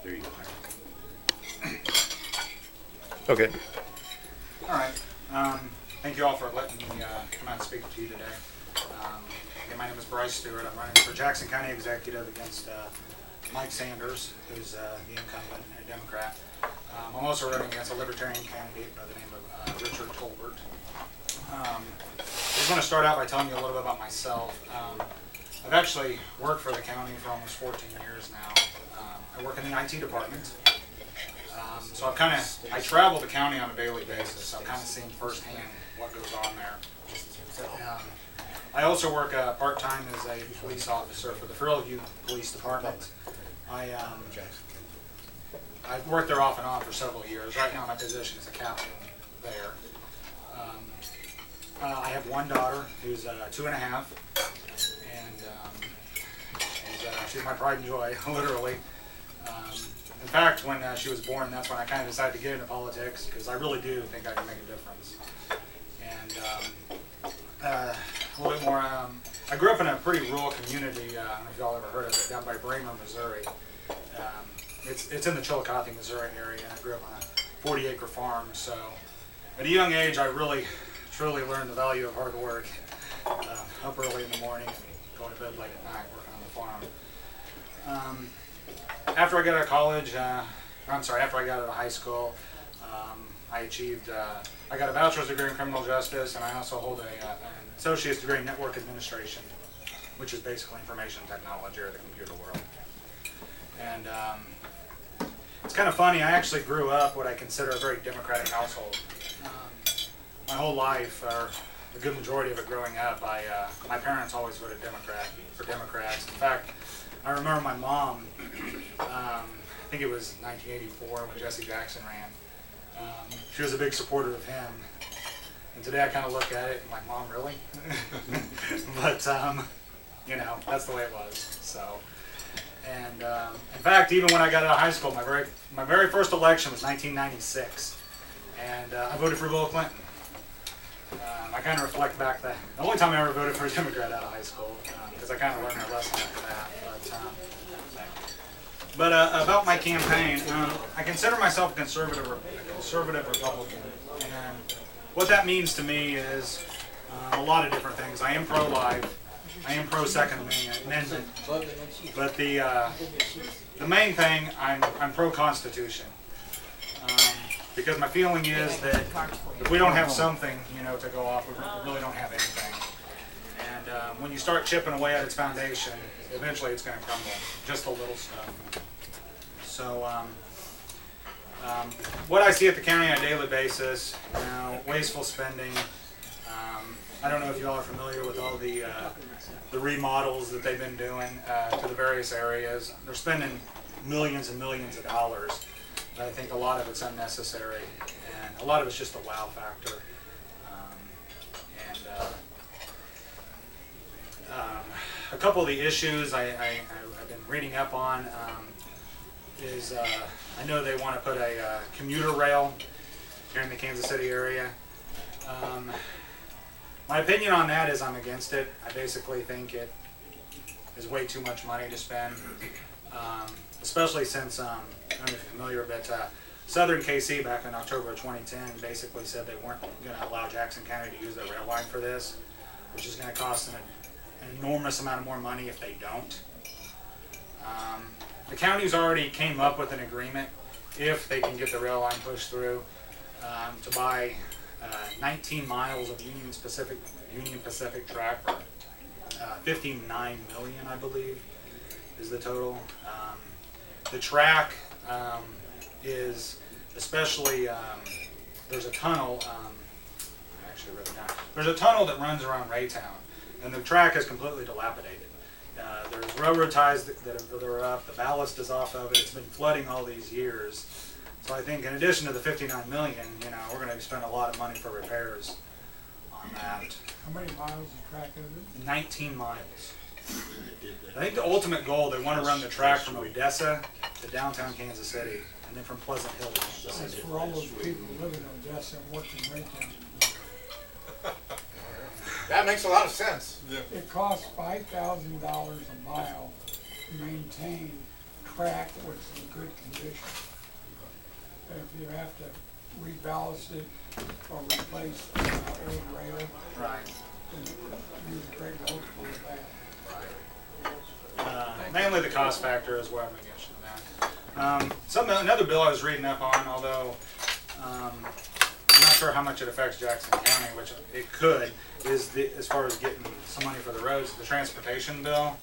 There you go. Okay. All right. Thank you all for letting me come out and speak to you today. Again, my name is Bryce Stewart. I'm running for Jackson County Executive against Mike Sanders, who's the incumbent and a Democrat. I'm also running against a Libertarian candidate by the name of Richard Colbert. I just want to start out by telling you a little bit about myself. I've actually worked for the county for almost 14 years now. I work in the IT department. So I travel the county on a daily basis. So I've kind of seen firsthand what goes on there. I also work part-time as a police officer for the Fairview Police Department. I've worked there off and on for several years. Right now my position is a captain there. I have one daughter who's 2.5, and she's my pride and joy, literally. In fact, when she was born, that's when I kind of decided to get into politics, because I really do think I can make a difference. And a little bit more, I grew up in a pretty rural community, I don't know if y'all ever heard of it, down by Bramer, Missouri. It's in the Chillicothe, Missouri area. I grew up on a 40-acre farm, so at a young age, I really, truly learned the value of hard work. Up early in the morning and going to bed late at night working on the farm. After I got out of college, after I got out of high school, I got a bachelor's degree in criminal justice, and I also hold an associate's degree in network administration, which is basically information technology or the computer world. And it's kind of funny, I actually grew up what I consider a very democratic household. My whole life, or a good majority of it growing up, my parents always voted for Democrats. In fact, I remember my mom, I think it was 1984 when Jesse Jackson ran. She was a big supporter of him. And today I kind of look at it and I'm like, Mom, really? But, you know, that's the way it was. So, and in fact, even when I got out of high school, my very first election was 1996. And I voted for Bill Clinton. I kind of reflect back the only time I ever voted for a Democrat out of high school, because I kind of learned my lesson after that. But about my campaign, I consider myself a conservative Republican, and what that means to me is a lot of different things. I am pro-life, I am pro-Second Amendment, but the main thing, I'm pro-Constitution. Because my feeling is that if we don't have something, to go off, we really don't have anything. And when you start chipping away at its foundation, eventually it's going to crumble. Just a little stuff. So, what I see at the county on a daily basis, wasteful spending. I don't know if you all are familiar with all the remodels that they've been doing to the various areas. They're spending millions and millions of dollars. But I think a lot of it's unnecessary, and a lot of it's just a wow factor. A couple of the issues I've been reading up on is I know they want to put a commuter rail here in the Kansas City area. My opinion on that is I'm against it. I basically think it is way too much money to spend. Especially since, I don't know if you're familiar, but Southern KC back in October of 2010 basically said they weren't going to allow Jackson County to use their rail line for this, which is going to cost them an enormous amount of more money if they don't. The county's already came up with an agreement, if they can get the rail line pushed through, to buy 19 miles of Union Pacific track for $59 million, I believe, is the total. The track is especially, there's a tunnel, I actually wrote it down. There's a tunnel that runs around Raytown, and the track is completely dilapidated. There's railroad ties that are up, the ballast is off of it, it's been flooding all these years. So I think in addition to the $59 million, we're going to spend a lot of money for repairs on that. How many miles of track is it? 19 miles. I think the ultimate goal, they want to run the track from Odessa to downtown Kansas City, and then from Pleasant Hill to Kansas That's City. for all those people living in Odessa and working right down. That makes a lot of sense. It costs $5,000 a mile to maintain crack was in good condition. If you have to reballast it or replace old rail, Right. then you can break multiple of that. Mainly the cost factor is what I'm against that. Another bill I was reading up on, although I'm not sure how much it affects Jackson County, which it could, is as far as getting some money for the roads, the transportation bill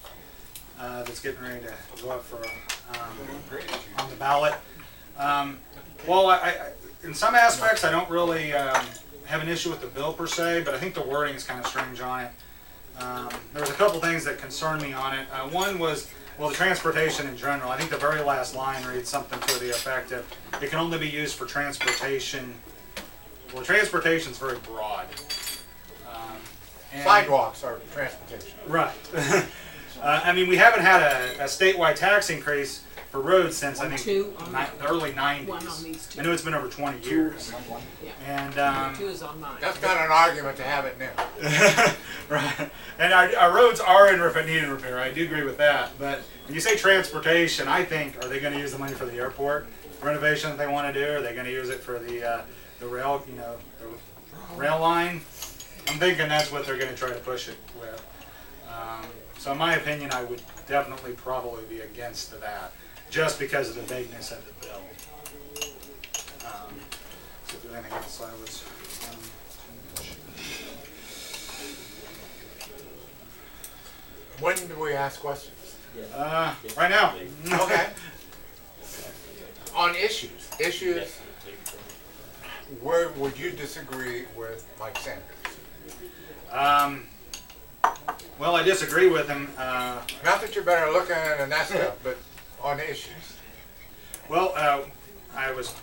that's getting ready to go up for on the ballot. Well, in some aspects, I don't really have an issue with the bill per se, but I think the wording is kind of strange on it. There was a couple things that concerned me on it. One was, well, the transportation in general. I think the very last line reads something to the effect of, it can only be used for transportation. Well, transportation is very broad. Sidewalks are transportation. Right. I mean, we haven't had a statewide tax increase for roads since, I think, the early 90s. One on these two. I know it's been over 20 years. Yeah. And Two is on mine. That's not an argument to have it now. right. And our roads are in needed repair. I do agree with that. But when you say transportation, I think, are they going to use the money for the airport renovation that they want to do? Are they going to use it for the rail, the rail line? I'm thinking that's what they're going to try to push it with. So in my opinion, I would definitely probably be against that, just because of the vagueness of the bill. So if there's anything else I was... When do we ask questions? right now. Okay. On issues, where would you disagree with Mike Sanders? Well, I disagree with him. Not that you're better looking and that stuff, but on issues. Well, I was,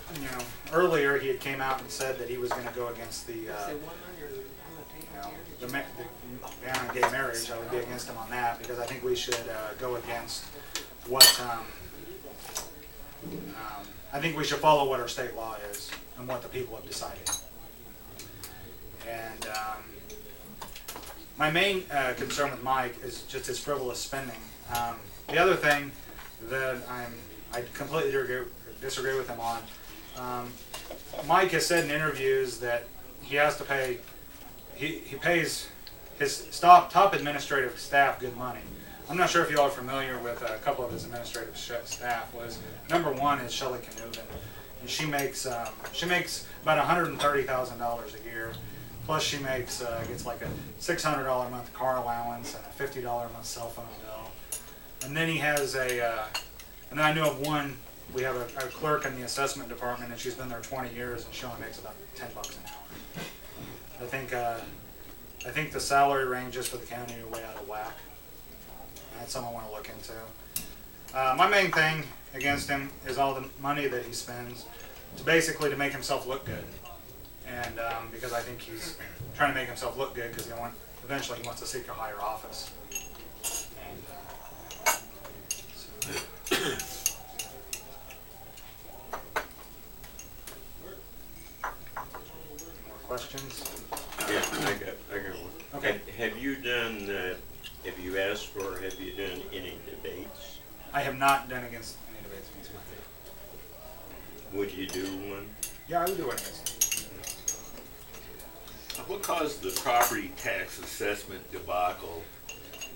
earlier he had came out and said that he was going to go against the ban on gay marriage. I would be against him on that because I think we should go against what, I think we should follow what our state law is and what the people have decided. And my main concern with Mike is just his frivolous spending. The other thing that I completely disagree with him on, Mike has said in interviews that he has to pay, he pays his top administrative staff good money. I'm not sure if you all are familiar with a couple of his administrative staff. Number one is Shelley Canuven, and she makes about $130,000 a year. Plus, she gets like a $600 a month car allowance and a $50 a month cell phone bill. And then he has and then I know of one. We have a clerk in the assessment department, and she's been there 20 years, and she only makes about $10 an hour. I think the salary ranges for the county are way out of whack. That's something I want to look into. My main thing against him is all the money that he spends to make himself look good. And because I think he's trying to make himself look good because eventually he wants to seek a higher office. And, more questions? Yeah, I got one. Okay. Have you done, have you asked for, have you done any debates? I have not done against any debates against my Would you do one? Yeah, I would do one against him. What caused the property tax assessment debacle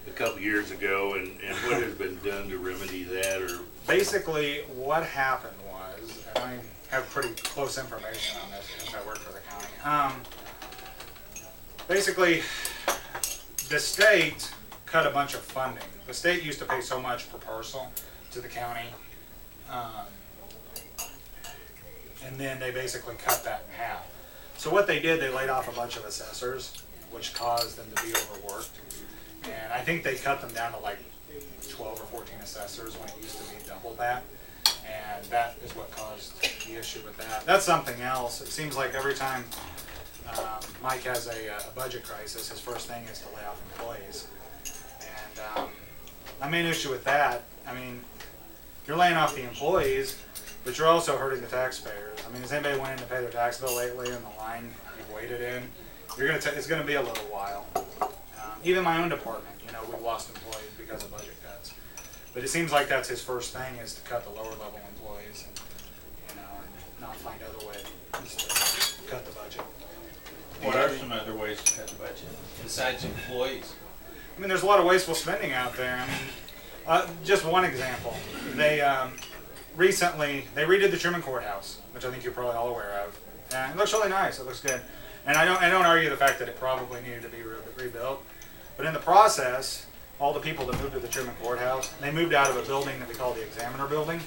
a couple years ago, and what has been done to remedy that? Or Basically, what happened was, and I have pretty close information on this since I work for the county. Basically, the state cut a bunch of funding. The state used to pay so much per parcel to the county, and then they basically cut that in half. So what they did, they laid off a bunch of assessors, which caused them to be overworked. And I think they cut them down to like 12 or 14 assessors when it used to be double that. And that is what caused the issue with that. That's something else. It seems like every time Mike has a budget crisis, his first thing is to lay off employees. And my main issue with that, I mean, you're laying off the employees, but you're also hurting the taxpayers. I mean, has anybody went in to pay their tax bill lately in the line you've waited in? It's going to be a little while. Even my own department, we've lost employees because of budget cuts. But it seems like that's his first thing, is to cut the lower level employees and, you know, and not find other ways to cut the budget. What are some other ways to cut the budget besides employees? I mean, there's a lot of wasteful spending out there. I mean, just one example. They recently they redid the Truman Courthouse, which I think you're probably all aware of, and it looks really nice. It looks good, and I don't argue the fact that it probably needed to be rebuilt, but in the process, all the people that moved to the Truman Courthouse, they moved out of a building that we call the Examiner Building,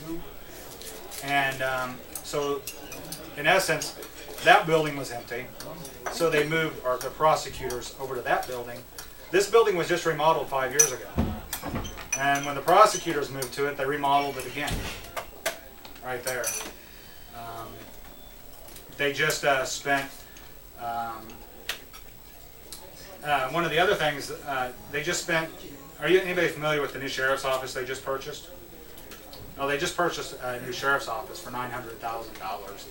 and so in essence, that building was empty. So they moved the prosecutors over to that building. This building was just remodeled 5 years ago. And when the prosecutors moved to it, they remodeled it again. Right there. They just spent, one of the other things, they just spent, anybody familiar with the new sheriff's office they just purchased? No, they just purchased a new sheriff's office for $900,000.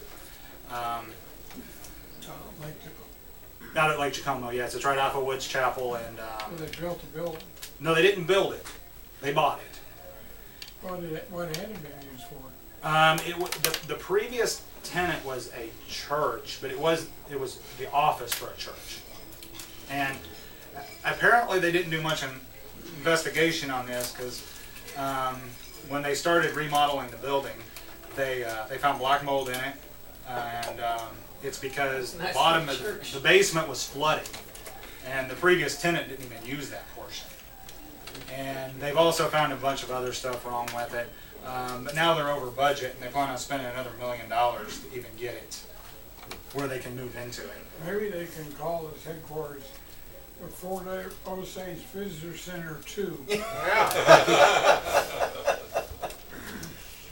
Like, Not at Lake Tacoma, yes. It's right off of Woods Chapel, and they built a building. no, they didn't build it. They bought it. What had it been used for? The previous tenant was a church, but it was the office for a church, and apparently they didn't do much investigation on this because when they started remodeling the building, they found black mold in it, and it's because the bottom of the basement was flooding, and the previous tenant didn't even use that portion. And they've also found a bunch of other stuff wrong with it, but now they're over budget, and they plan on spending another $1 million to even get it where they can move into it. Maybe they can call this headquarters the Fort Osage Visitor Center 2. Yeah.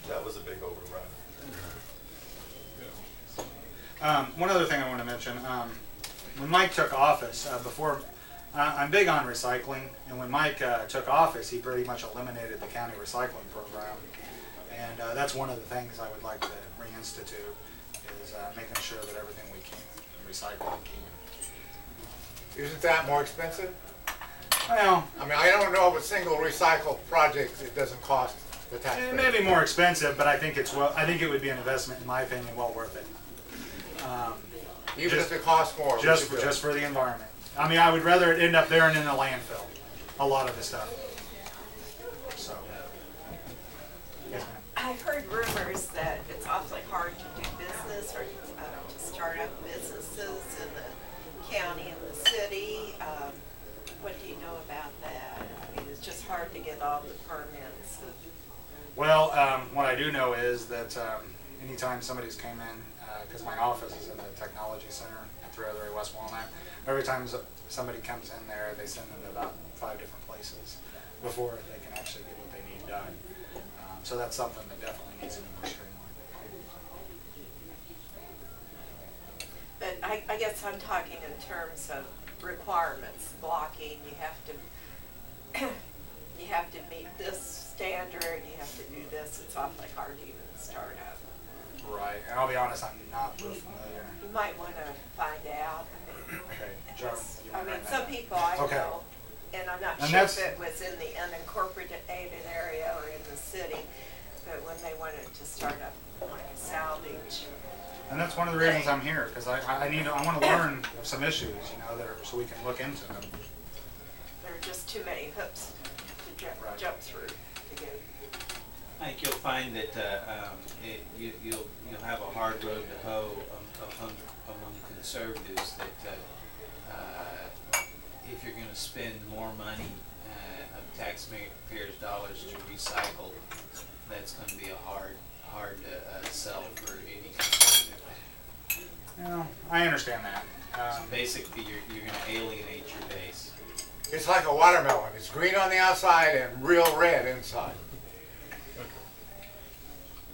That was a big overrun. One other thing I want to mention, when Mike took office, I'm big on recycling, and when Mike took office, he pretty much eliminated the county recycling program, and that's one of the things I would like to reinstitute, is making sure that everything we can recycle we can. Isn't that more expensive? Well, I mean, I don't know of a single recycle project that doesn't cost the taxpayer. it may be more expensive, but I think I think it would be an investment, in my opinion, well worth it. Even if it costs more. Just for the environment. I mean, I would rather it end up there and in a landfill. A lot of the stuff. So. Yes, ma'am. I've heard rumors that it's awfully hard to do business or to start up businesses in the county and the city. What do you know about that? I mean, it's just hard to get all the permits. Well, what I do know is that anytime somebody's came in, because my office is in the technology center at 303 West Walnut, every time somebody comes in there, they send them to about 5 different places before they can actually get what they need done. So that's something that definitely needs to be more streamlined. But I guess I'm talking in terms of requirements, blocking. You have to meet this standard. You have to do this. It's awfully hard to even start up. Right, and I'll be honest, I'm not real familiar. You might want to find out. Okay, Joe, you I wanna mean, write some that? people I Okay. know, and I'm not And sure that's- if it was in the unincorporated area or in the city, but when they wanted to start up like a salvage. And that's one of the reasons I'm here, because I want to learn some issues, so we can look into them. There are just too many hoops to Right. jump through to get. I think you'll find that you'll have a hard road to hoe among conservatives. That if you're going to spend more money of taxpayers' dollars to recycle, that's going to be a hard sell for any conservative. Yeah, I understand that. So basically, you're going to alienate your base. It's like a watermelon. It's green on the outside and real red inside.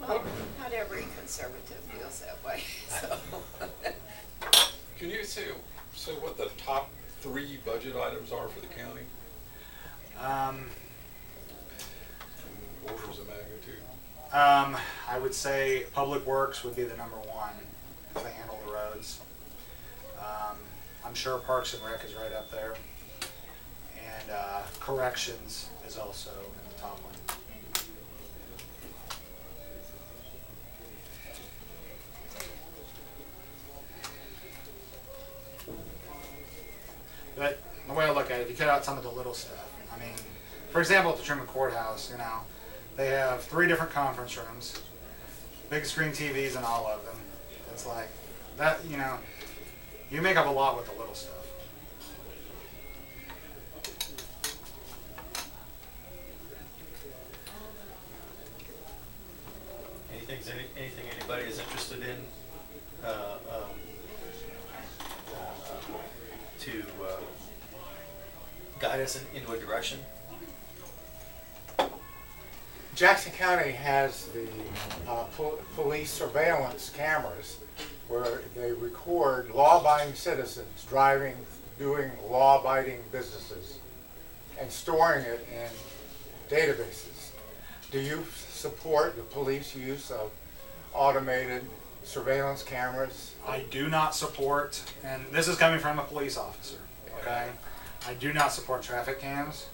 Well, not every conservative feels that way, so. Can you say what the top 3 budget items are for the county? In orders of magnitude? I would say Public Works would be the number 1, because they handle the roads. I'm sure Parks and Rec is right up there. And Corrections is also in the top one. you cut out some of the little stuff. I mean, for example, at the Truman Courthouse, they have 3 different conference rooms, big screen TVs in all of them. It's like that, you make up a lot with the little stuff. Anything anybody is interested in to guide us into a direction? Jackson County has the police surveillance cameras where they record law-abiding citizens driving, doing law-abiding businesses, and storing it in databases. Do you support the police use of automated surveillance cameras? I do not support, and this is coming from a police officer, okay? I do not support traffic cams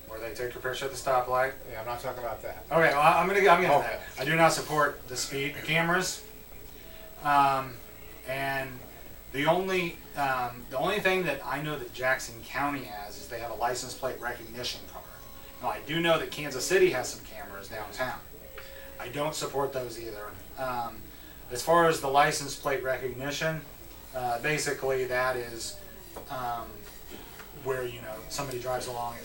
where they take your picture at the stoplight. Yeah, I'm not talking about that. Okay, well, I'm gonna get to Okay. that. I do not support the speed cameras. And the only thing that I know that Jackson County has is they have a license plate recognition card. Now, I do know that Kansas City has some cameras downtown. I don't support those either. As far as the license plate recognition, basically that is where somebody drives along at